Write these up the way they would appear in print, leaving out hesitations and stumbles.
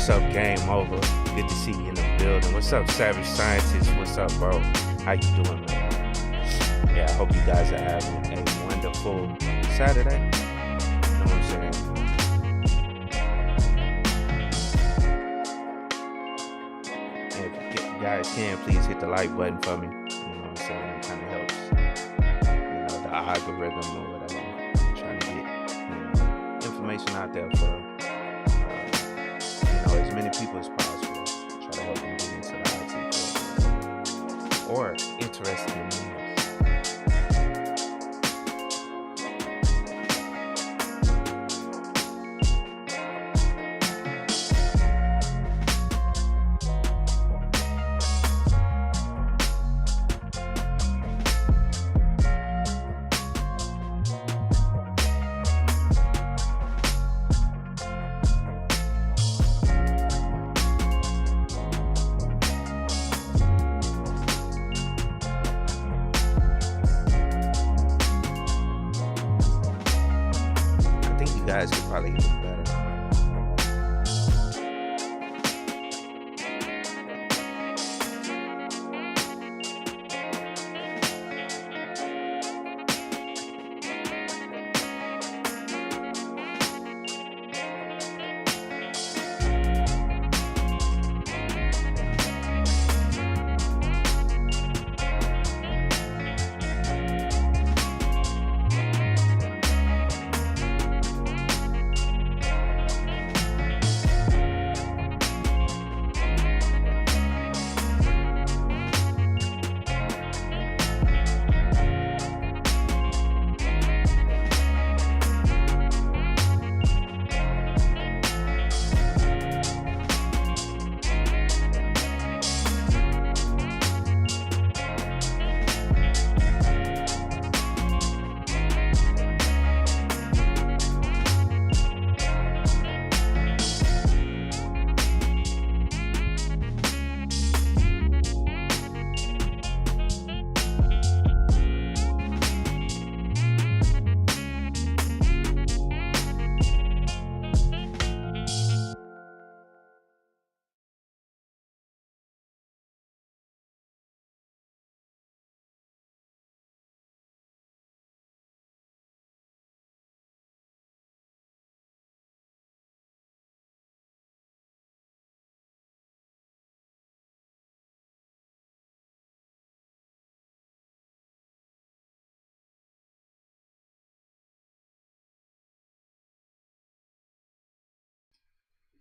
What's up, Game Over? Good to see you in the building. What's up, Savage Scientist? What's up, bro? How you doing, man? Yeah, I hope you guys are having a wonderful Saturday. You know what I'm saying? And if you guys can, please hit the like button for me. You know what I'm saying? It kind of helps, the algorithm or whatever. I'm trying to get, information out there for, as many people as possible. Try to help them get into the IT or interested in news. Guys could probably get it better.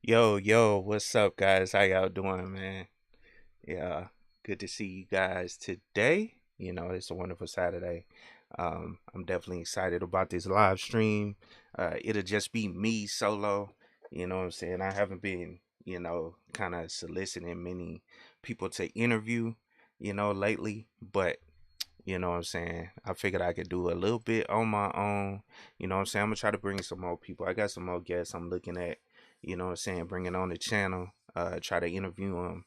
Yo, what's up, guys? How y'all doing, man? Yeah, good to see you guys today. It's a wonderful Saturday. I'm definitely excited about this live stream. It'll just be me solo. You know what I'm saying? I haven't been, kind of soliciting many people to interview, lately, but you know what I'm saying? I figured I could do a little bit on my own. You know what I'm saying? I'm gonna try to bring some more people. I got some more guests I'm looking at, bringing on the channel, try to interview them,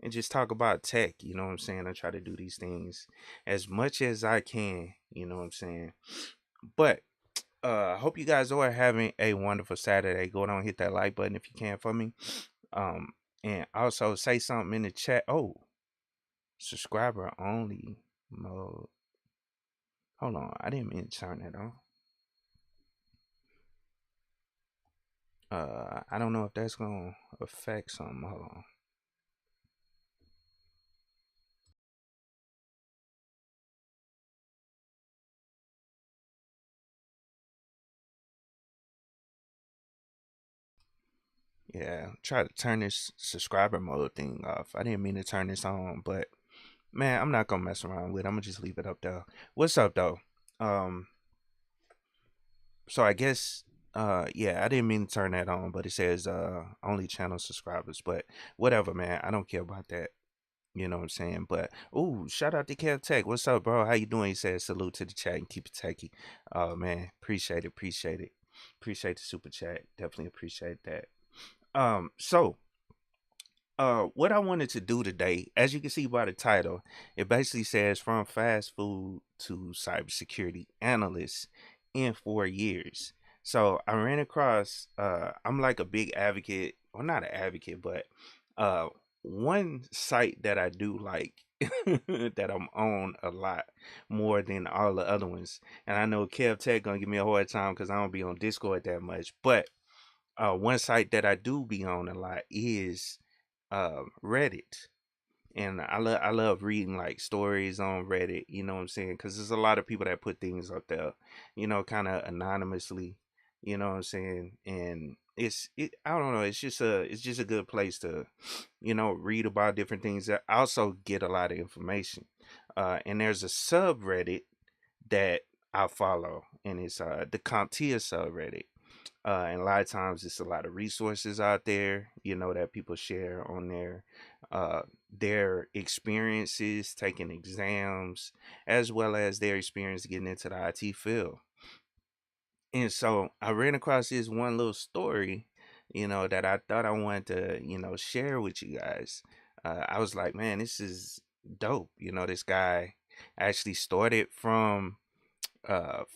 and just talk about tech. You know what I'm saying? I try to do these things as much as I can, you know what I'm saying? But I hope you guys are having a wonderful Saturday. Go on, hit that like button if you can for me. Um, and also say something in the chat. Oh, subscriber only mode. Hold on, I didn't mean to turn that on. I don't know if that's gonna affect something. Hold on. Yeah, try to turn this subscriber mode thing off. I didn't mean to turn this on, but man, I'm not gonna mess around with it. I'm gonna just leave it up there. What's up though? Um, so I guess yeah, I didn't mean to turn that on, but it says only channel subscribers, but whatever, man. I don't care about that. You know what I'm saying? But ooh, shout out to KeepItTechie. What's up, bro? How you doing? He says salute to the chat and keep it techie. Oh man, appreciate it. Appreciate the super chat. Definitely appreciate that. So what I wanted to do today, as you can see by the title, it basically says from fast food to cybersecurity analyst in 4 years. So I ran across I'm like a big advocate or not an advocate, but uh, one site that I do like that I'm on a lot more than all the other ones. And I know Kev Tech gonna give me a hard time because I don't be on Discord that much. But one site that I do be on a lot is Reddit. And I love reading like stories on Reddit, you know what I'm saying? Because there's a lot of people that put things up there, kind of anonymously, you know what I'm saying? And I don't know, it's just a good place to, read about different things. I also get a lot of information. And there's a subreddit that I follow, and it's the CompTIA subreddit. And a lot of times it's a lot of resources out there, that people share on their experiences taking exams, as well as their experience getting into the IT field. And so I ran across this one little story, that I thought I wanted to, share with you guys. I was like, man, this is dope. This guy actually started from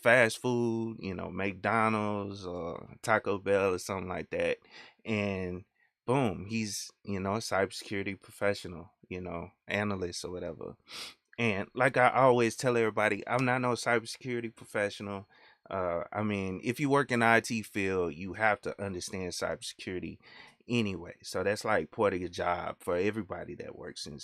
fast food, McDonald's or Taco Bell or something like that. And boom, he's, a cybersecurity professional, analyst or whatever. And like I always tell everybody, I'm not no cybersecurity professional. I mean, if you work in the IT field, you have to understand cybersecurity anyway. So that's like part of your job for everybody that works in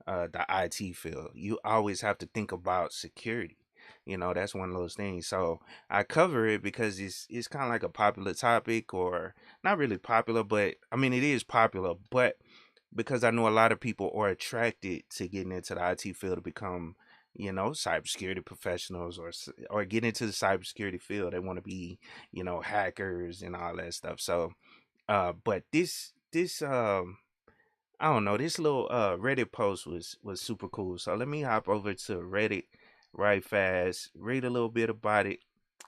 the IT field. You always have to think about security. That's one of those things. So I cover it because it's kind of like a popular topic, or not really popular, but I mean it is popular, but because I know a lot of people are attracted to getting into the IT field to become, cybersecurity professionals, or get into the cybersecurity field. They want to be, hackers and all that stuff. So, but this I don't know, this little Reddit post was super cool. So let me hop over to Reddit right fast, read a little bit about it,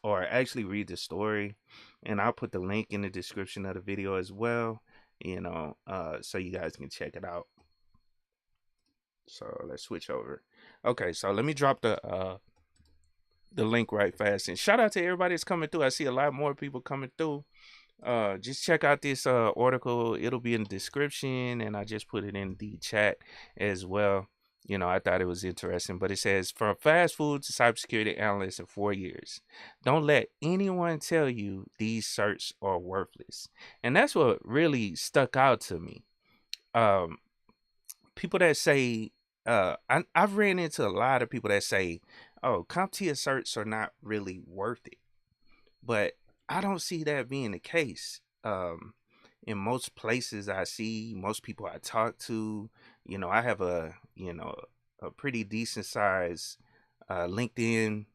or actually read the story, and I'll put the link in the description of the video as well, so you guys can check it out. So let's switch over. Okay, so let me drop the link right fast, and shout out to everybody that's coming through. I see a lot more people coming through. Just check out this article. It'll be in the description, and I just put it in the chat as well. I thought it was interesting, but it says, from fast food to cybersecurity analyst in 4 years, don't let anyone tell you these certs are worthless. And that's what really stuck out to me. Um, People that say, I've ran into a lot of people that say, oh, CompTIA certs are not really worth it. But I don't see that being the case. In most places I see, most people I talk to, I have a pretty decent size LinkedIn,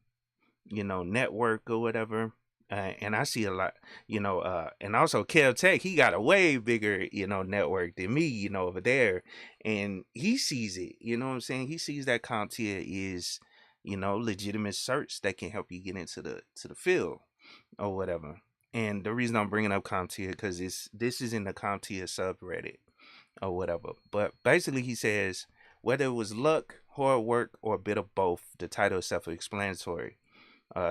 network or whatever. And I see a lot, and also Kev Tech, he got a way bigger, network than me, over there. And he sees it, you know what I'm saying? He sees that CompTIA is, legitimate certs that can help you get into the field or whatever. And the reason I'm bringing up CompTIA because this is in the CompTIA subreddit or whatever. But basically, he says whether it was luck, hard work, or a bit of both, the title is self-explanatory.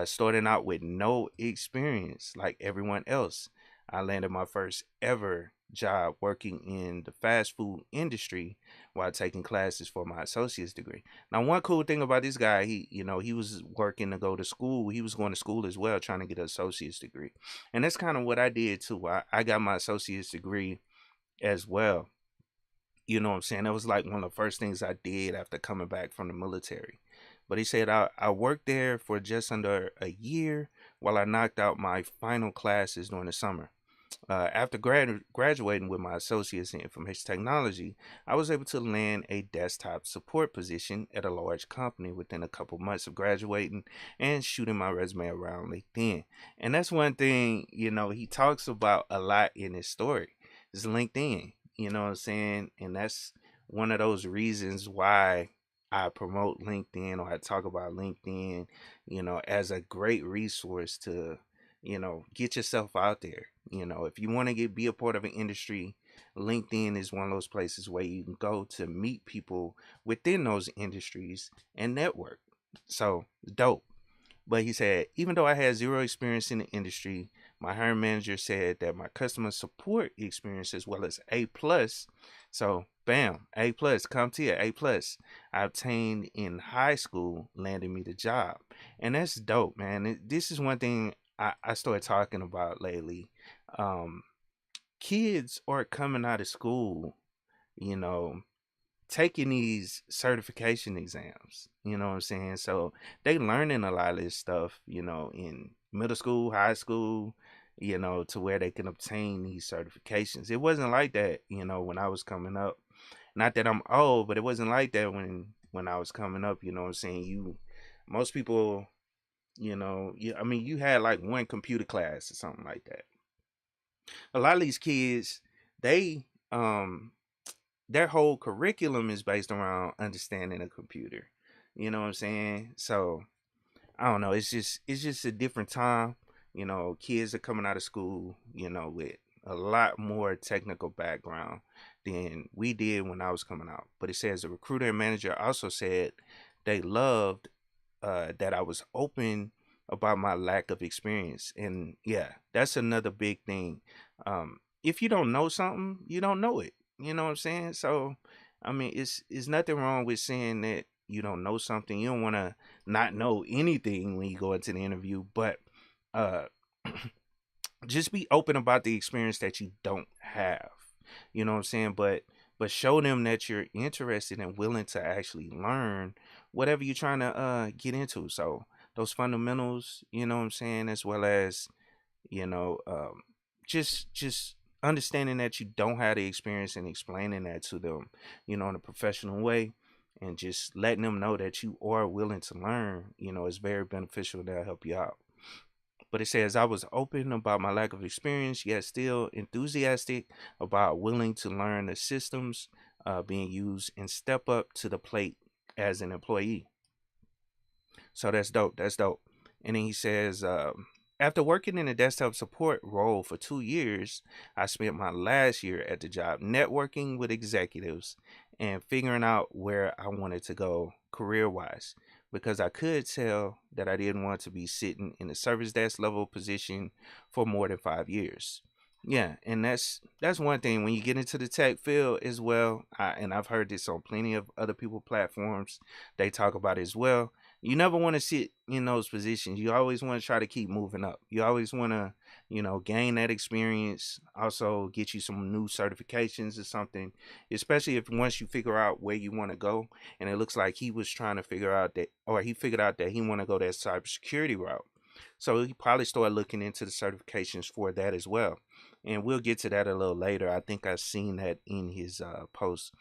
Starting out with no experience like everyone else, I landed my first ever job working in the fast food industry while taking classes for my associate's degree. Now, one cool thing about this guy, he was working to go to school. He was going to school as well, trying to get an associate's degree. And that's kind of what I did too. I got my associate's degree as well. You know what I'm saying? That was like one of the first things I did after coming back from the military. But he said I worked there for just under a year while I knocked out my final classes during the summer. After graduating with my associates in information technology, I was able to land a desktop support position at a large company within a couple months of graduating and shooting my resume around LinkedIn. And that's one thing, he talks about a lot in his story is LinkedIn, you know what I'm saying? And that's one of those reasons why I promote LinkedIn, or I talk about LinkedIn, as a great resource to, get yourself out there. If you want to be a part of an industry, LinkedIn is one of those places where you can go to meet people within those industries and network. So dope. But he said, even though I had zero experience in the industry, my hiring manager said that my customer support experience as well as A plus. So bam, A plus, come to A plus. I obtained in high school, landed me the job. And that's dope, man. This is one thing I started talking about lately. Um, Kids are coming out of school, you know, taking these certification exams. You know what I'm saying? So they learning a lot of this stuff, in middle school, high school, to where they can obtain these certifications. It wasn't like that, when I was coming up. Not that I'm old, but it wasn't like that when I was coming up. You know what I'm saying? Most people, I mean, you had like one computer class or something like that. A lot of these kids, they their whole curriculum is based around understanding a computer. You know what I'm saying? So I don't know. It's just a different time. Kids are coming out of school, with a lot more technical background than we did when I was coming out. But it says the recruiter and manager also said they loved that I was open about my lack of experience. And yeah, that's another big thing. If you don't know something, you don't know it. You know what I'm saying? So, I mean, it's nothing wrong with saying that you don't know something. You don't want to not know anything when you go into the interview, but uh, just be open about the experience that you don't have. You know what I'm saying? But show them that you're interested and willing to actually learn whatever you're trying to get into. So those fundamentals, you know what I'm saying, as well as, you know, um just understanding that you don't have the experience and explaining that to them, in a professional way, and just letting them know that you are willing to learn, is very beneficial. That'll help you out. But it says, I was open about my lack of experience, yet still enthusiastic about willing to learn the systems being used and step up to the plate as an employee. So that's dope. That's dope. And then he says, after working in a desktop support role for 2 years, I spent my last year at the job networking with executives and figuring out where I wanted to go career wise, because I could tell that I didn't want to be sitting in a service desk level position for more than 5 years. Yeah, and that's one thing when you get into the tech field as well. And I've heard this on plenty of other people platforms. They talk about it as well. You never want to sit in those positions. You always want to try to keep moving up. You always want to, gain that experience. Also, get you some new certifications or something. Especially if once you figure out where you want to go, and it looks like he was trying to figure out that, or he figured out that he want to go that cybersecurity route. So he probably started looking into the certifications for that as well. And we'll get to that a little later. I think I've seen that in his post.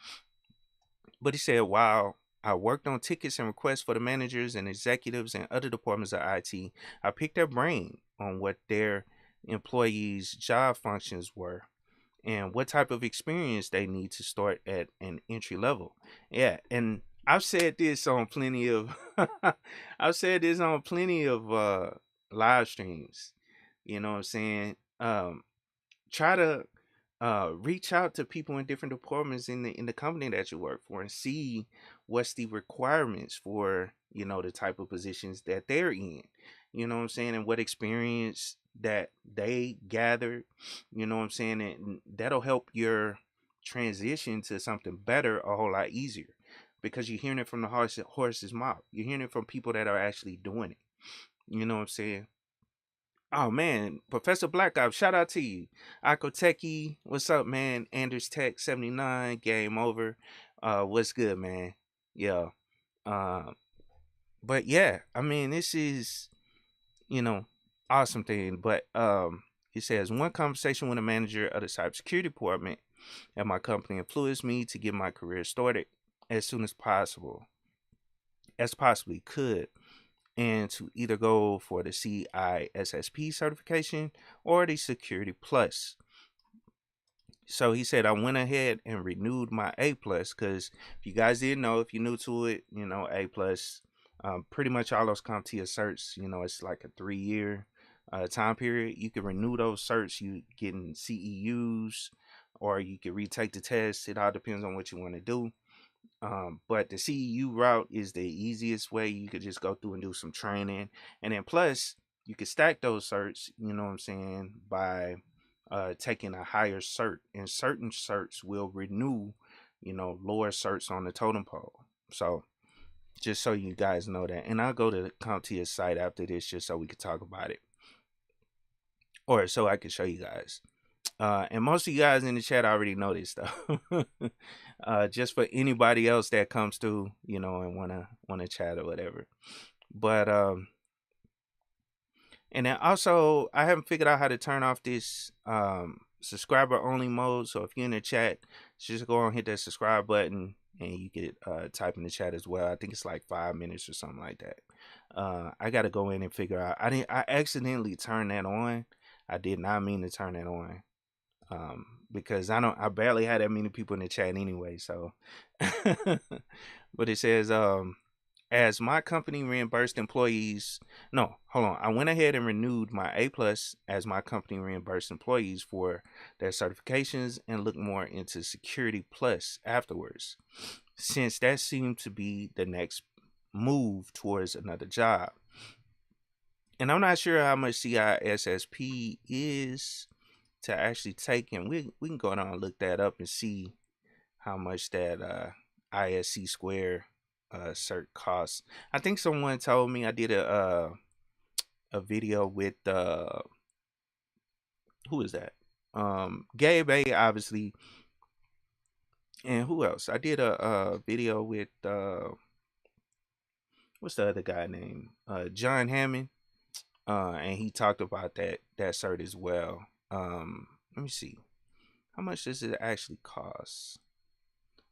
But he said, while I worked on tickets and requests for the managers and executives and other departments of IT, I picked their brain on what their employees' job functions were and what type of experience they need to start at an entry level. Yeah, and I've said this on plenty of I've said this on plenty of live streams. You know what I'm saying? Try to reach out to people in different departments in the company that you work for and see what's the requirements for, the type of positions that they're in. You know what I'm saying? And what experience that they gathered, you know what I'm saying? And that'll help your transition to something better a whole lot easier, because you're hearing it from the horse's mouth. You're hearing it from people that are actually doing it. You know what I'm saying? Oh man, Professor Black Ops, shout out to you. KeepItTechie, what's up, man? Anders Tech 79, game over. What's good, man? Yeah. Uh, but yeah, I mean, this is, you know, awesome thing. But it says one conversation with a manager of the cybersecurity department at my company influenced me to get my career started as soon as possible, as possibly could, and to either go for the CISSP certification or the Security Plus. So he said I went ahead and renewed my A plus, because if you guys didn't know, if you're new to it, A plus, pretty much all those CompTIA certs, it's like a 3-year time period. You can renew those certs. You getting CEUs, or you can retake the test. It all depends on what you want to do. But the CEU route is the easiest way. You could just go through and do some training, and then plus you could stack those certs, you know what I'm saying, by taking a higher cert, and certain certs will renew, you know, lower certs on the totem pole. So just so you guys know that, and I'll go to the CompTIA site after this just so we could talk about it, or so I can show you guys. And most of you guys in the chat already know this stuff. Just for anybody else that comes through, you know, and wanna chat or whatever. But and then also I haven't figured out how to turn off this subscriber only mode. So if you're in the chat, just go on and hit that subscribe button, and you could type in the chat as well. I think it's like 5 minutes or something like that. I gotta go in and figure out. I accidentally turned that on. I did not mean to turn that on. Because I barely had that many people in the chat anyway, so but it says as my company reimbursed employees, no, hold on, I went ahead and renewed my A plus as my company reimbursed employees for their certifications and looked more into security plus afterwards, since that seemed to be the next move towards another job. And I'm not sure how much CISSP is to actually take, and we can go down and look that up and see how much that ISC square cert costs. I think someone told me. I did a video with who is that? Gabe A, obviously, and who else? I did a video with what's the other guy name? John Hammond, and he talked about that cert as well. Let me see. How much does it actually cost?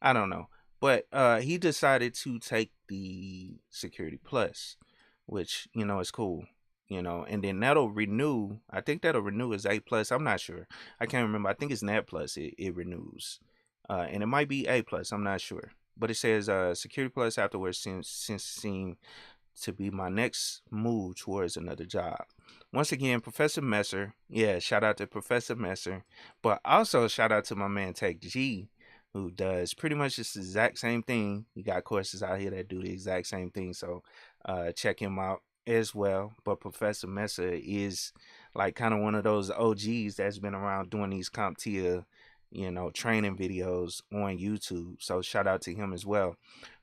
I don't know. But he decided to take the Security Plus, which, you know, is cool. You know, and then that'll renew. I think that'll renew as A plus. I'm not sure. I can't remember. I think it's Net Plus. It renews. And it might be A plus. I'm not sure. But it says Security Plus afterwards since seemed to be my next move towards another job. Once again, Professor Messer. Yeah, shout out to Professor Messer. But also shout out to my man Tech G, who does pretty much just the exact same thing. You got courses out here that do the exact same thing. So check him out as well. But Professor Messer is like kind of one of those OGs that's been around doing these CompTIA, you know, training videos on YouTube. So shout out to him as well.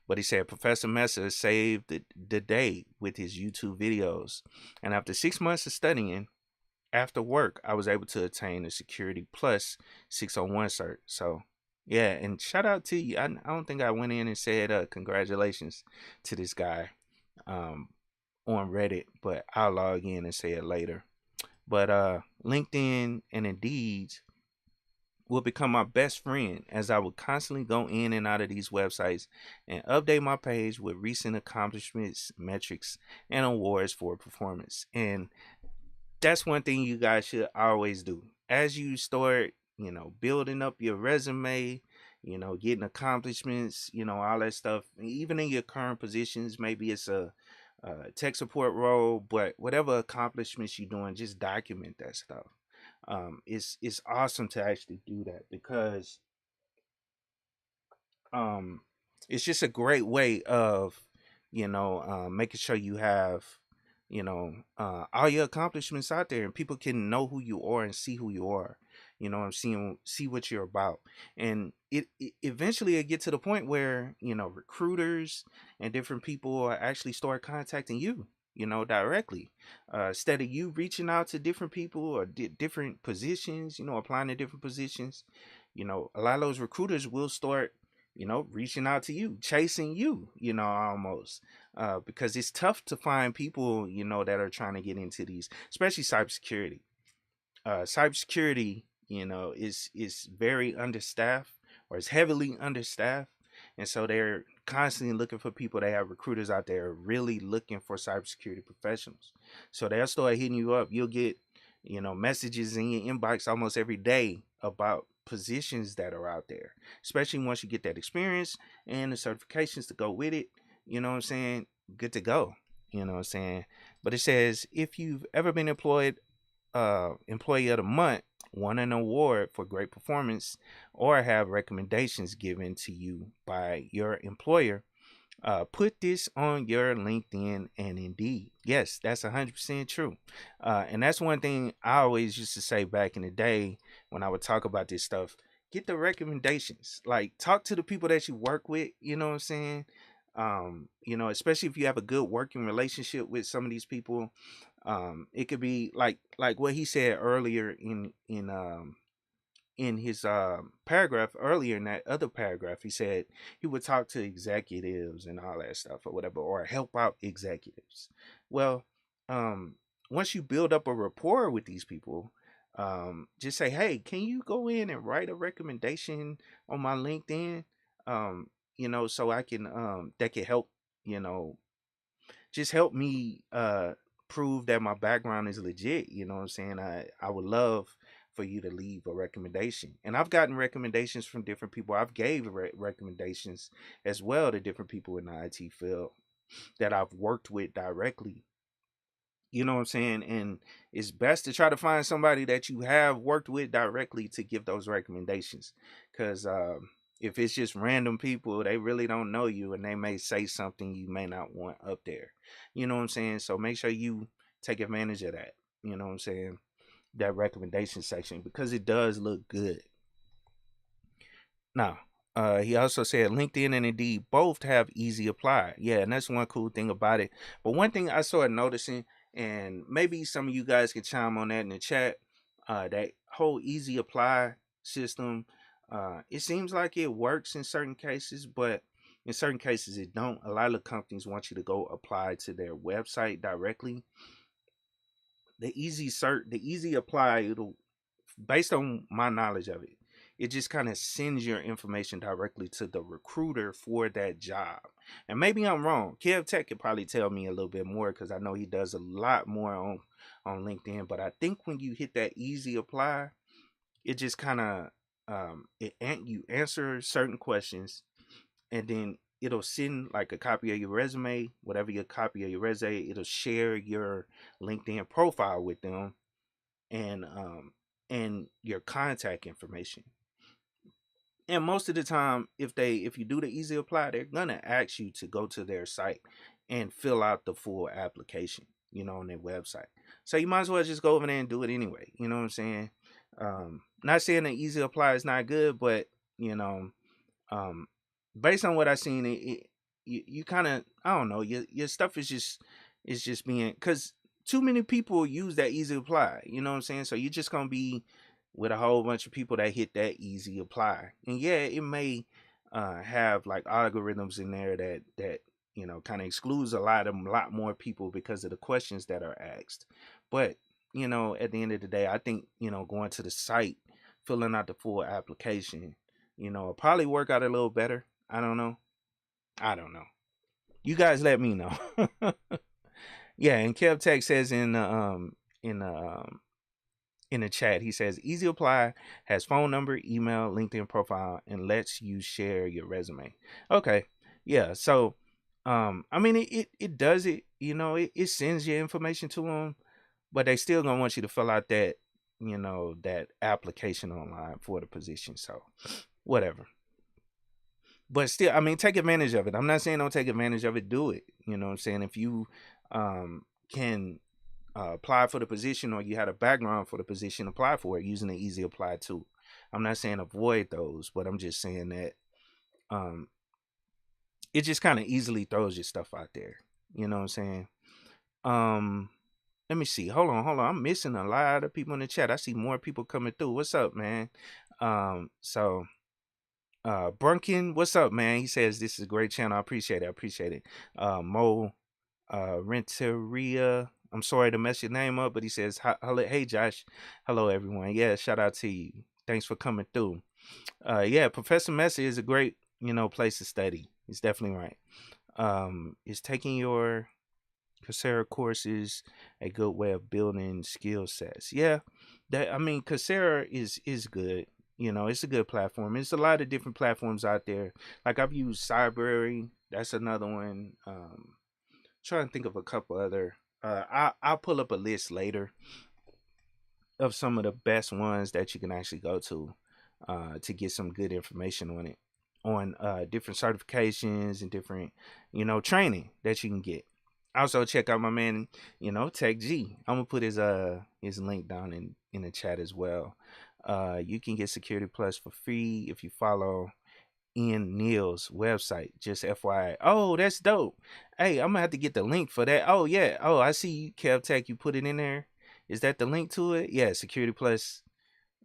But he said Professor Messer saved the day with his YouTube videos. And after 6 months of studying, after work, I was able to attain the Security Plus 601 cert. So, yeah, and shout out to you. I don't think I went in and said congratulations to this guy on Reddit, but I'll log in and say it later. But LinkedIn and Indeed will become my best friend, as I will constantly go in and out of these websites and update my page with recent accomplishments, metrics, and awards for performance. And that's one thing you guys should always do. As you start, you know, building up your resume, you know, getting accomplishments, you know, all that stuff, even in your current positions, maybe it's a tech support role, but whatever accomplishments you're doing, just document that stuff. It's awesome to actually do that, because it's just a great way of, you know, making sure you have, you know, all your accomplishments out there, and people can know who you are and see who you are. You know, I'm seeing, see what you're about, and it eventually it get to the point where, you know, recruiters and different people actually start contacting you, you know, directly, instead of you reaching out to different people or different positions, you know, applying to different positions. You know, a lot of those recruiters will start, you know, reaching out to you, chasing you, you know, almost, because it's tough to find people, you know, that are trying to get into these, especially cybersecurity. Cybersecurity, you know, is very understaffed, or is heavily understaffed, and so they're constantly looking for people. They have recruiters out there really looking for cybersecurity professionals. So they'll start hitting you up. You'll get, you know, messages in your inbox almost every day about positions that are out there, especially once you get that experience and the certifications to go with it. You know what I'm saying? Good to go. You know what I'm saying? But it says if you've ever been employed, employee of the month won an award for great performance, or have recommendations given to you by your employer, put this on your LinkedIn and Indeed. Yes, that's 100% true. And that's one thing I always used to say back in the day when I would talk about this stuff. Get the recommendations. Like, talk to the people that you work with, you know what I'm saying? Especially if you have a good working relationship with some of these people. It could be like what he said earlier in his paragraph earlier. In that other paragraph, he said he would talk to executives and all that stuff or whatever, or help out executives. Well, um once you build up a rapport with these people, just say, hey, can you go in and write a recommendation on my LinkedIn, so I can that can help, you know just help me prove that my background is legit. You know what I'm saying? I would love for you to leave a recommendation. And I've gotten recommendations from different people. I've gave recommendations as well to different people in the IT field that I've worked with directly. You know what I'm saying? And it's best to try to find somebody that you have worked with directly to give those recommendations. Because if it's just random people, they really don't know you and they may say something you may not want up there. You know what I'm saying? So make sure you take advantage of that. You know what I'm saying? That recommendation section, because it does look good. Now, he also said LinkedIn and Indeed both have easy apply. Yeah, and that's one cool thing about it. But one thing I started noticing, and maybe some of you guys can chime on that in the chat, that whole easy apply system, it seems like it works in certain cases, but in certain cases it don't. A lot of companies want you to go apply to their website directly. The easy apply, it'll, based on my knowledge of it, it just kind of sends your information directly to the recruiter for that job. And maybe I'm wrong. KeepItTechie could probably tell me a little bit more, because I know he does a lot more on LinkedIn. But I think when you hit that easy apply, it just kind of you answer certain questions, and then it'll send like a copy of your resume, whatever your copy of your resume. It'll share your LinkedIn profile with them, and your contact information. And most of the time, if you do the easy apply, they're gonna ask you to go to their site and fill out the full application, on their website. So you might as well just go over there and do it anyway. You know what I'm saying? Not saying the easy apply is not good, but um, based on what I've seen, you kind of, I don't know, your stuff is just being, because too many people use that easy apply. You know what I'm saying? So you're just gonna be with a whole bunch of people that hit that easy apply, and yeah, it may have like algorithms in there that kind of excludes a lot more people because of the questions that are asked. But at the end of the day, I think going to the site, filling out the full application, it'll probably work out a little better. I don't know. You guys let me know. Yeah, and KeepItTechie says in the in the chat, he says easy apply has phone number, email, LinkedIn profile, and lets you share your resume. Okay, yeah. So I mean, it does it. It sends your information to them, but they still gonna want you to fill out that application online for the position. So whatever. But still, I mean, take advantage of it. I'm not saying don't take advantage of it. Do it. You know what I'm saying? If you can apply for the position, or you had a background for the position, apply for it using the easy apply tool. I'm not saying avoid those, but I'm just saying that it just kind of easily throws your stuff out there. You know what I'm saying? Let me see. Hold on. I'm missing a lot of people in the chat. I see more people coming through. What's up, man? So Brunkin, what's up, man? He says this is a great channel. I appreciate it. Mo Renteria, I'm sorry to mess your name up, but he says, hey Josh, hello everyone. Yeah, shout out to you. Thanks for coming through. Yeah, Professor Messi is a great place to study. He's definitely right. Is taking your Coursera courses a good way of building skill sets? Yeah, Coursera is good. It's a good platform. There's a lot of different platforms out there. Like, I've used Cybrary. That's another one. Trying to think of a couple other. I'll pull up a list later of some of the best ones that you can actually go to get some good information on it, on different certifications and different, training that you can get. Also check out my man, Tech G. I'm gonna put his link down in the chat as well. You can get Security Plus for free if you follow Ian Neal's website. Just FYI. Oh, that's dope. Hey, I'm gonna have to get the link for that. Oh yeah. Oh, I see you, Kev Tech. You put it in there. Is that the link to it? Yeah, Security Plus.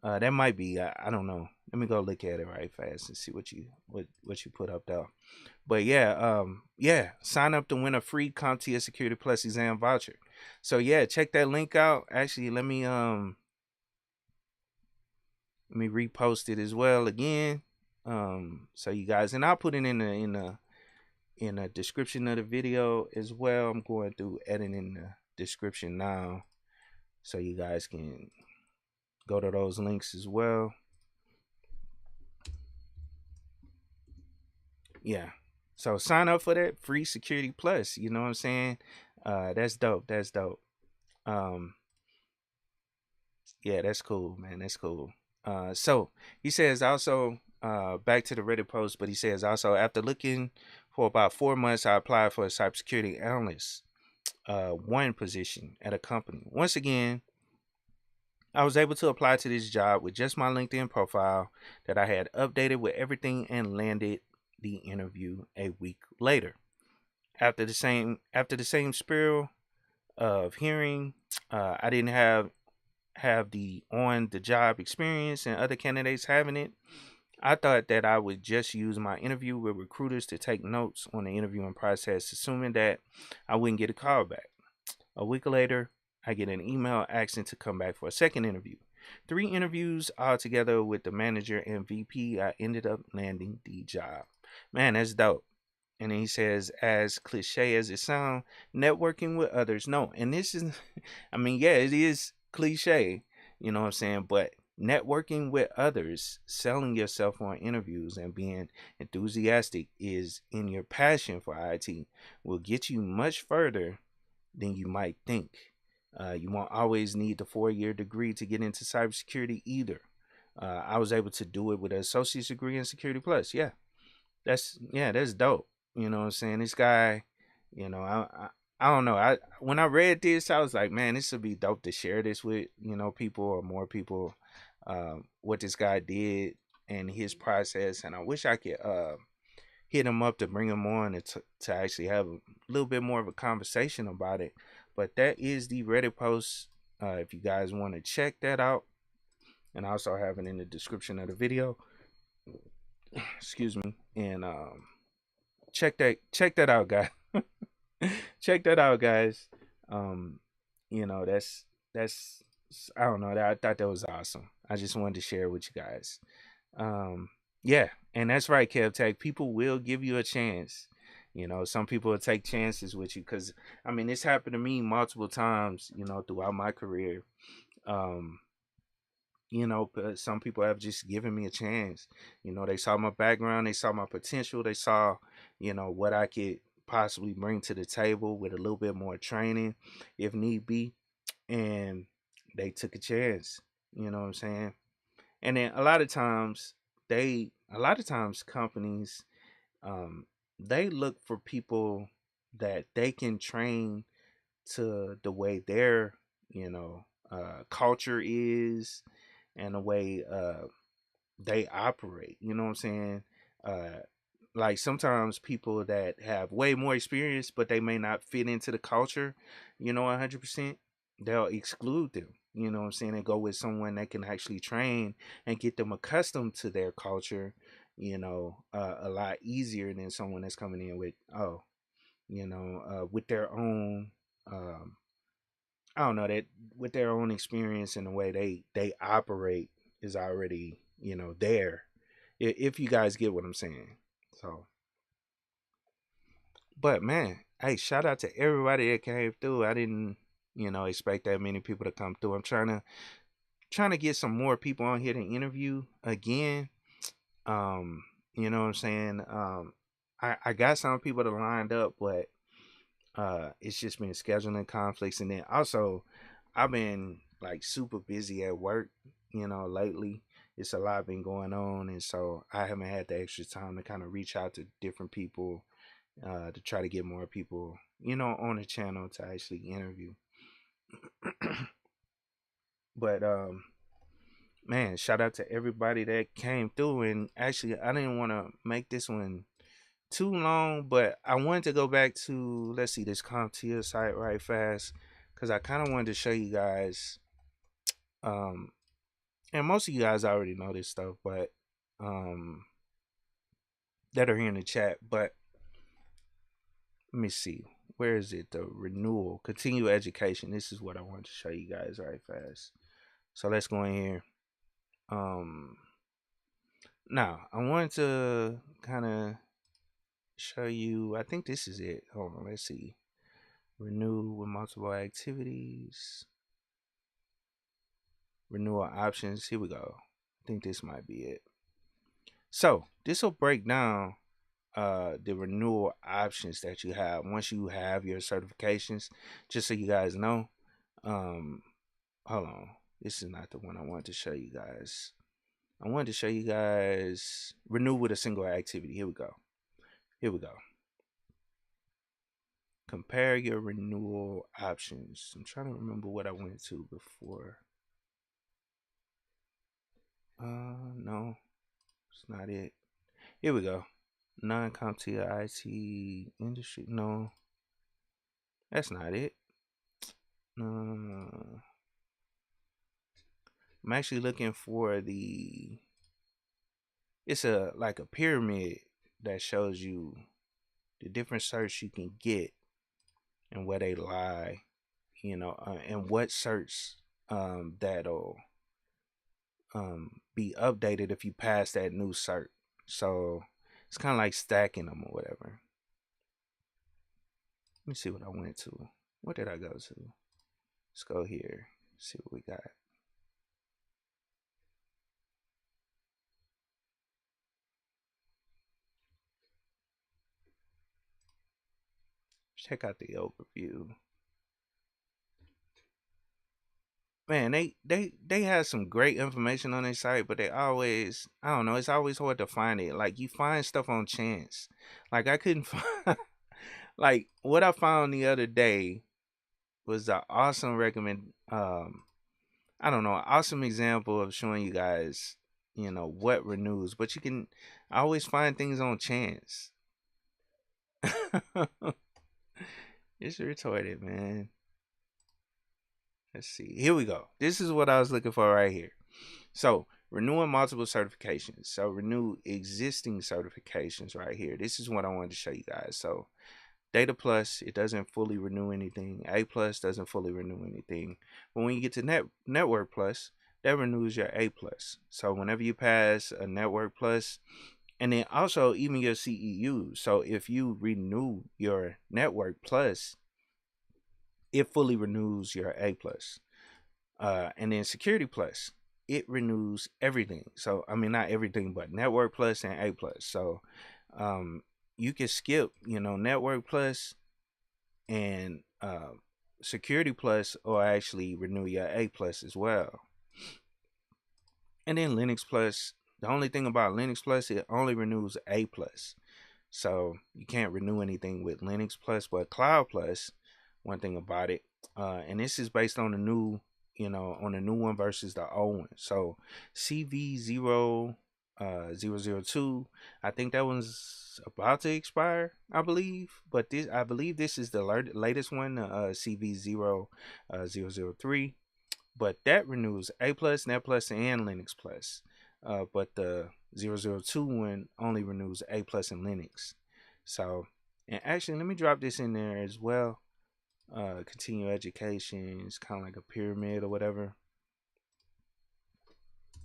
That might be. I don't know. Let me go look at it right fast and see what you put up there. But yeah, sign up to win a free CompTIA Security Plus exam voucher. So yeah, check that link out. Actually, let me repost it as well again. So you guys, and I'll put it in the description of the video as well. I'm going through editing the description now, so you guys can go to those links as well. Yeah. So sign up for that free Security Plus. You know what I'm saying? That's dope. That's dope. Yeah, that's cool, man. That's cool. So he says also, back to the Reddit post, but he says also, after looking for about 4 months, I applied for a cybersecurity analyst, one position at a company. Once again, I was able to apply to this job with just my LinkedIn profile that I had updated with everything, and landed the interview a week later. After the same spiral of hearing, I didn't have the on the job experience and other candidates having it. I thought that I would just use my interview with recruiters to take notes on the interviewing process, assuming that I wouldn't get a call back. A week later, I get an email asking to come back for a second interview. 3 interviews altogether with the manager and VP. I ended up landing the job. Man, that's dope. And then he says, as cliche as it sounds, networking with others. No, and this is, I mean, yeah, it is cliche, you know what I'm saying? But networking with others, selling yourself on interviews, and being enthusiastic is in your passion for IT will get you much further than you might think. You won't always need the 4-year degree to get into cybersecurity either. I was able to do it with an associate's degree in Security Plus. Yeah, that's dope. You know what I'm saying? This guy, I don't know. When I read this, I was like, man, this would be dope to share this with people, or more people. What this guy did and his process, and I wish I could hit him up to bring him on and to actually have a little bit more of a conversation about it. But that is the Reddit post. If you guys want to check that out, and I also have it in the description of the video. Excuse me. And check that out, guys. Check that out, guys. That's I don't know. I thought that was awesome. I just wanted to share with you guys. Yeah, and that's right, Kev Tech. People will give you a chance. Some people will take chances with you, because I mean, this happened to me multiple times, throughout my career. Cause some people have just given me a chance. They saw my background, they saw my potential, they saw, what I could possibly bring to the table with a little bit more training, if need be, and they took a chance. You know what I'm saying? And then a lot of times companies, they look for people that they can train to the way their culture is, and the way they operate. You know what I'm saying? Like sometimes people that have way more experience, but they may not fit into the culture, 100%, they'll exclude them. You know what I'm saying? And go with someone that can actually train and get them accustomed to their culture, a lot easier than someone that's coming in with, with their own, I don't know, that with their own experience, and the way they operate is already, there. If you guys get what I'm saying. So, but man, hey, shout out to everybody that came through. I didn't, expect that many people to come through. I'm trying to get some more people on here to interview again. You know what I'm saying? I got some people that lined up, but it's just been scheduling conflicts. And then also I've been like super busy at work, lately. It's a lot been going on, and so I haven't had the extra time to kind of reach out to different people, to try to get more people, on the channel to actually interview. But man, shout out to everybody that came through. And actually, I didn't want to make this one too long, but I wanted to go back to, let's see, this CompTIA site right fast, because I kind of wanted to show you guys, um and most of you guys already know this stuff, but um that are here in the chat. But let me see, where is it? The renewal, continue education. This is what I want to show you guys right fast. So let's go in here. Now I wanted to kind of show you, I think this is it. Hold on, let's see. Renew with multiple activities, renewal options. Here we go. I think this might be it. So this will break down the renewal options that you have once you have your certifications. Just so you guys know. Hold on, this is not the one I wanted to show you guys. I wanted to show you guys renew with a single activity. Here we go. Compare your renewal options. I'm trying to remember what I went to before. No, it's not it. Here we go. Non-CompTIA IT industry. No, that's not it. I'm actually looking for the. It's like a pyramid that shows you the different certs you can get and where they lie, and what certs that'll be updated if you pass that new cert. So it's kind of like stacking them or whatever. Let me see what I went to. What did I go to? Let's go here. See what we got. Check out the overview. Man, they have some great information on their site, but they always, I don't know, it's always hard to find it. Like, you find stuff on chance. Like, I couldn't find, like, what I found the other day was an awesome I don't know, an awesome example of showing you guys, what renews. But you can always find things on chance. It's retarded, man. Let's see. Here we go. This is what I was looking for right here. So, renewing multiple certifications. So, renew existing certifications right here. This is what I wanted to show you guys. So, Data Plus, it doesn't fully renew anything. A Plus doesn't fully renew anything. But when you get to Network Plus, that renews your A Plus. So, whenever you pass a Network Plus, and then also even your CEU. So, if you renew your Network Plus, it fully renews your A Plus. And then Security Plus, it renews everything. So I mean, not everything, but Network Plus and A Plus. So you can skip, Network Plus and Security Plus, or actually renew your A Plus as well. And then Linux Plus. The only thing about Linux Plus, it only renews A Plus. So you can't renew anything with Linux Plus, but Cloud Plus. One thing about it, and this is based on the new, on the new one versus the old one. So CV0 002, I think that one's about to expire, I believe. But I believe this is the latest one, CV0 003. But that renews A Plus, Net Plus, and Linux Plus. But the 002 one only renews A Plus and Linux. So, and actually, let me drop this in there as well. Continue education. It's kind of like a pyramid or whatever,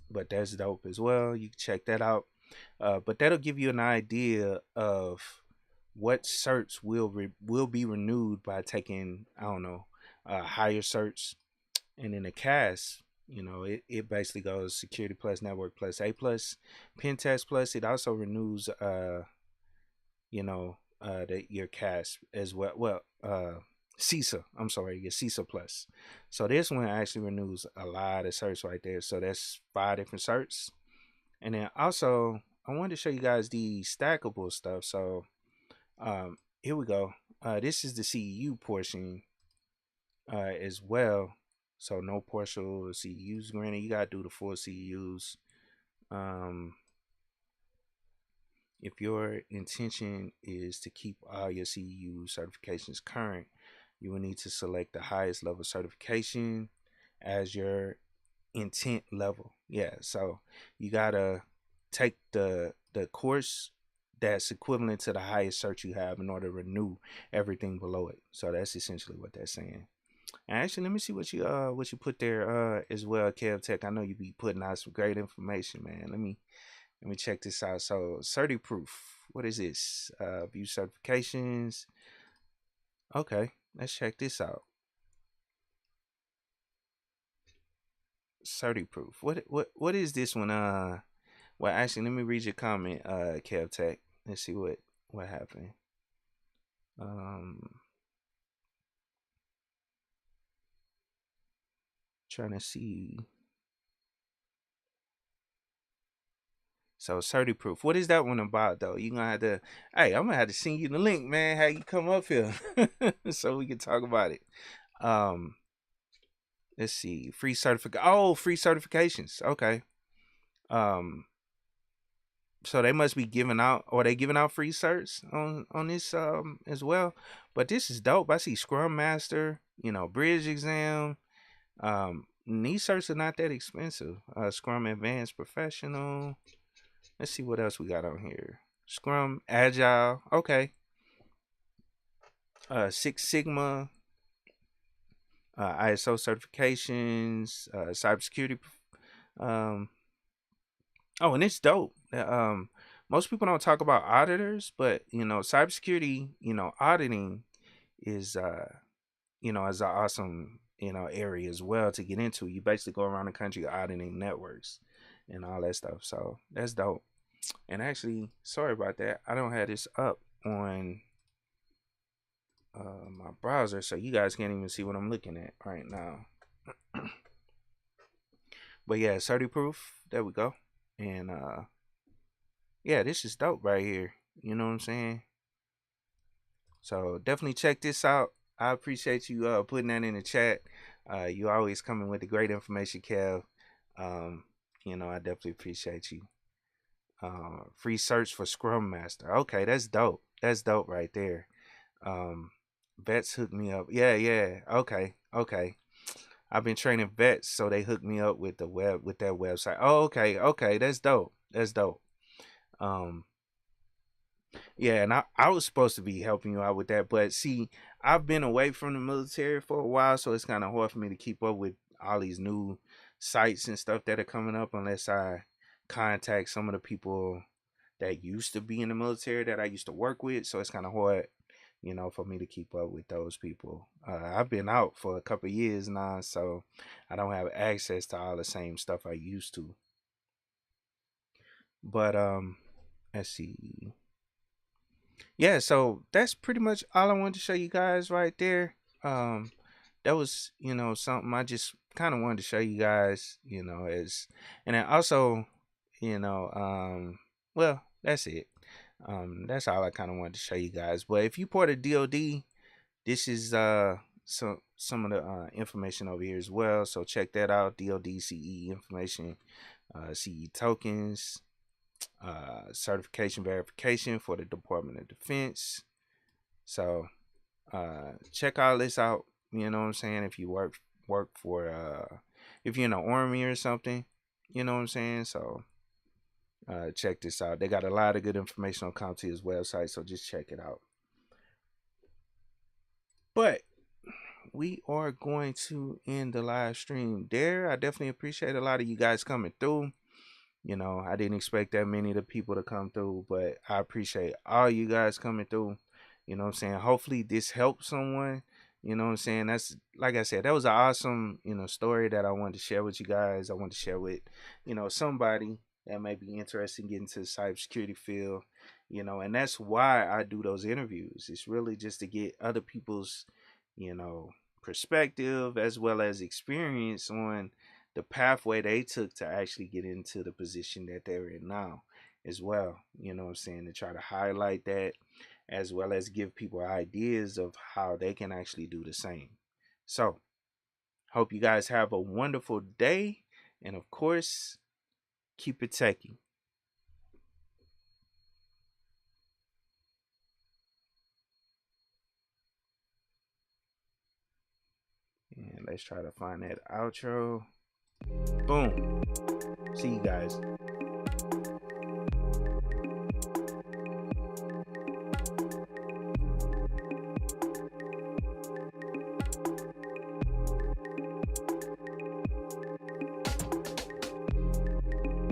but that's dope as well. You can check that out. But that'll give you an idea of what certs will be renewed by taking, I don't know, higher certs. And in the CAS, it basically goes Security Plus, Network Plus, A Plus, Pen Test Plus. It also renews your CAS as well. Well, CISA. I'm sorry, your CISA Plus. So this one actually renews a lot of certs right there. So that's 5 different certs. And then also I wanted to show you guys the stackable stuff. So here we go. This is the CEU portion as well. So no partial CEUs granted. You gotta do the full CEUs. Um, if your intention is to keep all your CEU certifications current, you will need to select the highest level certification as your intent level. Yeah, so you gotta take the course that's equivalent to the highest cert you have in order to renew everything below it. So that's essentially what they're saying. And actually, let me see what you put there as well, Kev Tech. I know you be putting out some great information, man. Let me check this out. So Certi Proof. What is this? View certifications. Okay, let's check this out. Certi Proof. What is this one? Well, actually, let me read your comment, Kev Tech. Let's see what happened. Um, trying to see. So Certi Proof. What is that one about though? You gonna have to. Hey, I'm gonna have to send you the link, man. How you come up here, so we can talk about it. Um, let's see. Free certificate. Oh, free certifications. Okay. Um, so they must be giving out, or they giving out free certs on this as well. But this is dope. I see Scrum Master. Bridge exam. These certs are not that expensive. Scrum Advanced Professional. Let's see what else we got on here. Scrum Agile. Okay. Six Sigma. ISO certifications. Cybersecurity. Um, oh, and it's dope. Most people don't talk about auditors, but cybersecurity, auditing is is an awesome area as well to get into. You basically go around the country auditing networks and all that stuff. So that's dope. And actually, sorry about that. I don't have this up on my browser, so you guys can't even see what I'm looking at right now. But yeah, Certi Proof. There we go. And yeah, this is dope right here. You know what I'm saying? So definitely check this out. I appreciate you putting that in the chat. You always coming with the great information, Kev. Um, I definitely appreciate you. Free search for Scrum Master. Okay, that's dope. That's dope right there. Vets hooked me up. Yeah, yeah. Okay, okay. I've been training vets, so they hooked me up with that website. Oh, okay, okay. That's dope. That's dope. Um, Yeah, and I was supposed to be helping you out with that, but see, I've been away from the military for a while, so it's kind of hard for me to keep up with all these new sites and stuff that are coming up unless I contact some of the people that used to be in the military that I used to work with. So it's kind of hard, for me to keep up with those people. I've been out for a couple of years now, so I don't have access to all the same stuff I used to. But let's see. Yeah, so that's pretty much all I wanted to show you guys right there. Um, that was, something I just kind of wanted to show you guys, as and then also, you know, um, well, that's it. That's all I kind of wanted to show you guys. But if you port a DoD, this is some of the information over here as well. So check that out. DoD CE information, CE tokens, certification verification for the Department of Defense. So check all this out. You know what I'm saying? If you work for if you're in the army or something, you know what I'm saying? So check this out. They got a lot of good information on CompTIA's website, so just check it out. But we are going to end the live stream there. I definitely appreciate a lot of you guys coming through. I didn't expect that many of the people to come through, but I appreciate all you guys coming through. You know what I'm saying? Hopefully this helps someone. You know what I'm saying? That's, like I said, that was an awesome, story that I wanted to share with you guys. I wanted to share with, somebody that may be interested in getting to the cybersecurity field, and that's why I do those interviews. It's really just to get other people's, you know, perspective as well as experience on the pathway they took to actually get into the position that they're in now as well. You know what I'm saying? To try to highlight that as well as give people ideas of how they can actually do the same. So, hope you guys have a wonderful day. And of course, keep it techie. And let's try to find that outro. Boom. See you guys.